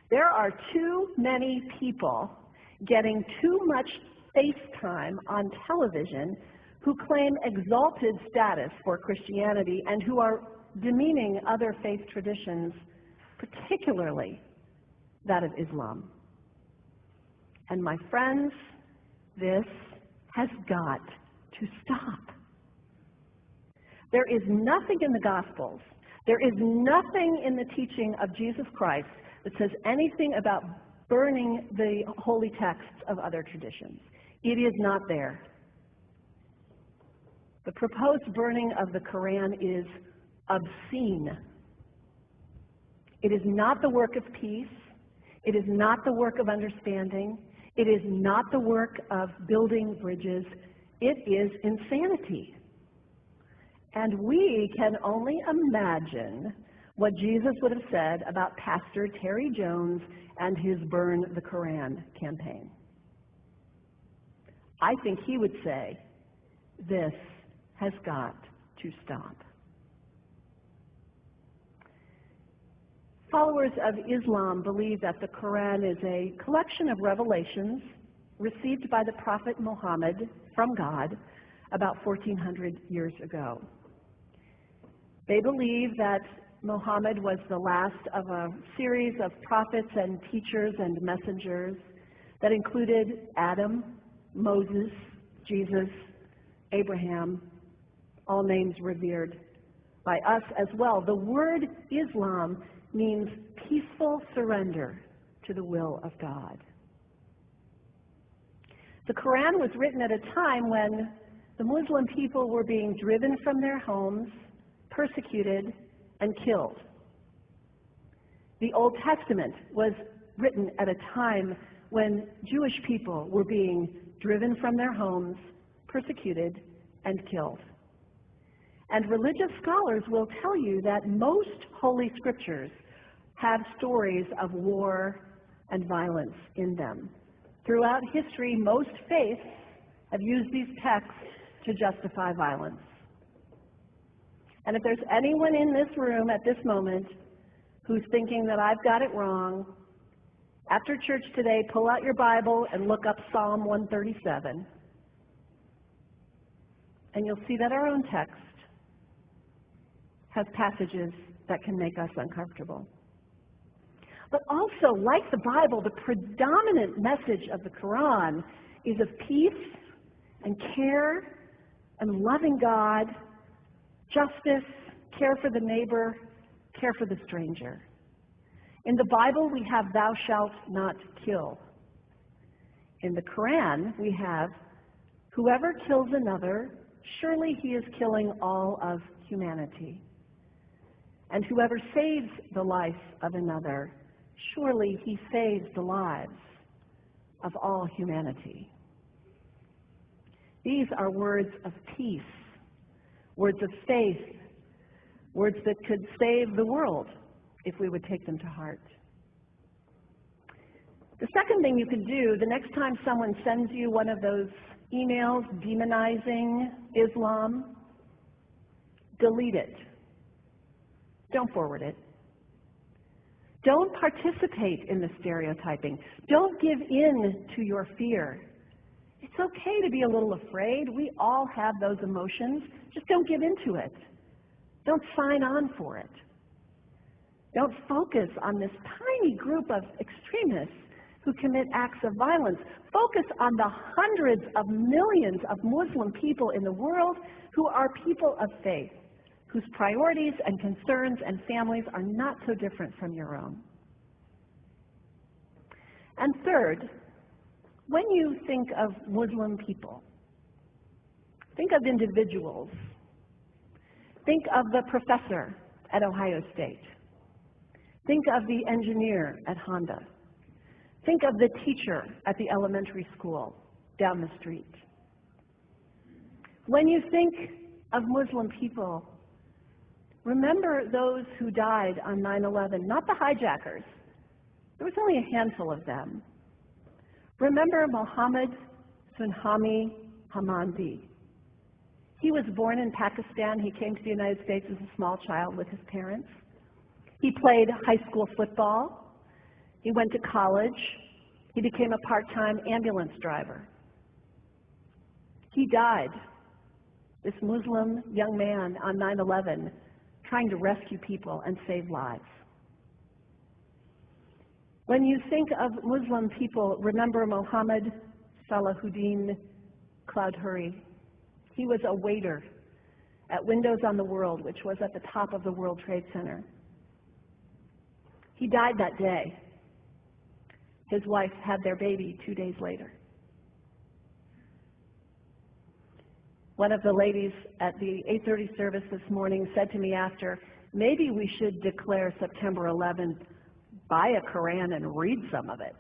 There are too many people getting too much face time on television who claim exalted status for Christianity and who are demeaning other faith traditions, particularly that of Islam. And my friends, this has got to stop. There is nothing in the Gospels, there is nothing in the teaching of Jesus Christ that says anything about burning the holy texts of other traditions. It is not there. The proposed burning of the Quran is obscene. It is not the work of peace. It is not the work of understanding. It is not the work of building bridges. It is insanity. And we can only imagine what Jesus would have said about Pastor Terry Jones and his Burn the Quran campaign. I think he would say, this has got to stop. Followers of Islam believe that the Quran is a collection of revelations received by the Prophet Muhammad from God about 1400 years ago. They believe that Muhammad was the last of a series of prophets and teachers and messengers that included Adam, Moses, Jesus, Abraham, all names revered by us as well. The word Islam means peaceful surrender to the will of God. The Quran was written at a time when the Muslim people were being driven from their homes, persecuted, and killed. The Old Testament was written at a time when Jewish people were being driven from their homes, persecuted, and killed. And religious scholars will tell you that most holy scriptures have stories of war and violence in them. Throughout history, most faiths have used these texts to justify violence. And if there's anyone in this room at this moment who's thinking that I've got it wrong, after church today, pull out your Bible and look up Psalm 137. And you'll see that our own text has passages that can make us uncomfortable. But also, like the Bible, the predominant message of the Quran is of peace and care and loving God, justice, care for the neighbor, care for the stranger. In the Bible, we have thou shalt not kill. In the Quran, we have whoever kills another, surely he is killing all of humanity. And whoever saves the life of another, surely he saves the lives of all humanity. These are words of peace, words of faith, words that could save the world if we would take them to heart. The second thing you can do, the next time someone sends you one of those emails demonizing Islam, delete it. Don't forward it. Don't participate in the stereotyping. Don't give in to your fear. It's okay to be a little afraid. We all have those emotions. Just don't give in to it. Don't sign on for it. Don't focus on this tiny group of extremists who commit acts of violence. Focus on the hundreds of millions of Muslim people in the world who are people of faith, whose priorities and concerns and families are not so different from your own. And third, when you think of Muslim people, think of individuals. Think of the professor at Ohio State. Think of the engineer at Honda. Think of the teacher at the elementary school down the street. When you think of Muslim people, remember those who died on 9/11, not the hijackers. There was only a handful of them. Remember Mohammed Sunhami Hamandi. He was born in Pakistan. He came to the United States as a small child with his parents. He played high school football He went to college. He became a part-time ambulance driver. He died, this Muslim young man, on 9/11, trying to rescue people and save lives. When you think of Muslim people, remember Mohammed Salahuddin Cloudhurry. He was a waiter at Windows on the World, which was at the top of the World Trade Center. He died that day. His wife had their baby 2 days later. One of the ladies at the 8:30 service this morning said to me after, maybe we should declare September 11th, buy a Quran and read some of it.